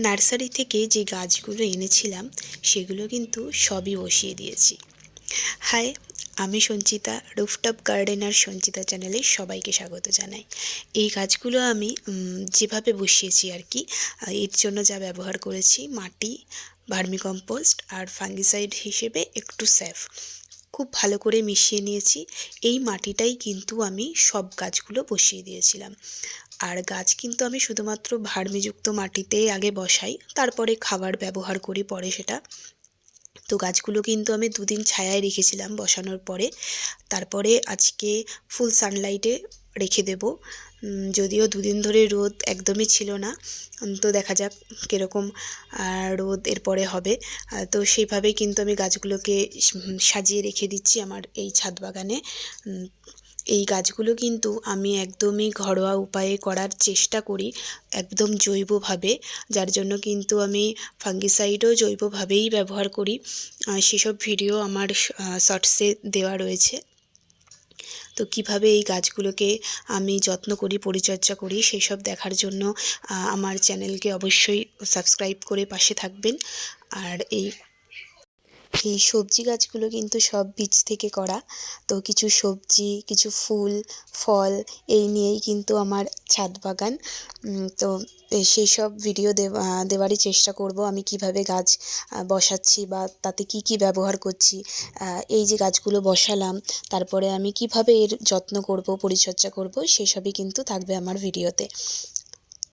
Nursery থেকে যে গাছগুলো এনেছিলাম সেগুলো কিন্তু সবই বসিয়ে দিয়েছি। হাই, আমি সঞ্চিতা, রুফটপ গার্ডেনার সঞ্চিতা চ্যানেলে সবাইকে স্বাগত জানাই। এই গাছগুলো আমি যেভাবে বসিয়েছি আর কি, এর জন্য যা ব্যবহার করেছি মাটি, ভার্মিকম্পোস্ট আর ফাঙ্গিসাইড হিসেবে একটু স্যাফ খুব ভালো করে মিশিয়ে নিয়েছি। এই মাটিটাই কিন্তু আমি সব গাছগুলো বসিয়ে দিয়েছিলাম। আর গাছ কিন্তু আমি শুধুমাত্র ভার্মিযুক্ত মাটিতেই আগে বসাই, তারপরে খাবার ব্যবহার করি পরে সেটা। তো গাছগুলো কিন্তু আমি দুদিন ছায়ায় রেখেছিলাম বসানোর পরে, তারপরে আজকে ফুল সানলাইটে রেখে দেব। যদিও দুদিন ধরে রোদ একদমই ছিল না, তো দেখা যাক কীরকম রোদ এরপরে হবে। তো সেইভাবেই কিন্তু আমি গাছগুলোকে সাজিয়ে রেখে দিচ্ছি আমার এই ছাদ বাগানে। এই গাছগুলো কিন্তু আমি একদমই ঘরোয়া উপায়ে করার চেষ্টা করি, একদম জৈবভাবে, যার জন্য কিন্তু আমি ফাঙ্গিসাইডও জৈবভাবেই ব্যবহার করি। সেসব ভিডিও আমার শর্টসে দেওয়া রয়েছে। তো কীভাবে এই গাছগুলোকে আমি যত্ন করি, পরিচর্যা করি, সেসব দেখার জন্য আমার চ্যানেলকে অবশ্যই সাবস্ক্রাইব করে পাশে থাকবেন। আর এই সবজি গাছগুলো কিন্তু সব বীজ থেকে করা। তো কিছু সবজি, কিছু ফুল, ফল এই নিয়েই কিন্তু আমার ছাদ বাগান। তো সেই সব ভিডিও দেওয়ারই চেষ্টা করব, আমি কিভাবে গাছ বসাচ্ছি বা তাতে কি কি ব্যবহার করছি। এই যে গাছগুলো বসালাম তারপরে আমি কিভাবে এর যত্ন করব, পরিচর্যা করব, সেসবই কিন্তু থাকবে আমার ভিডিওতে।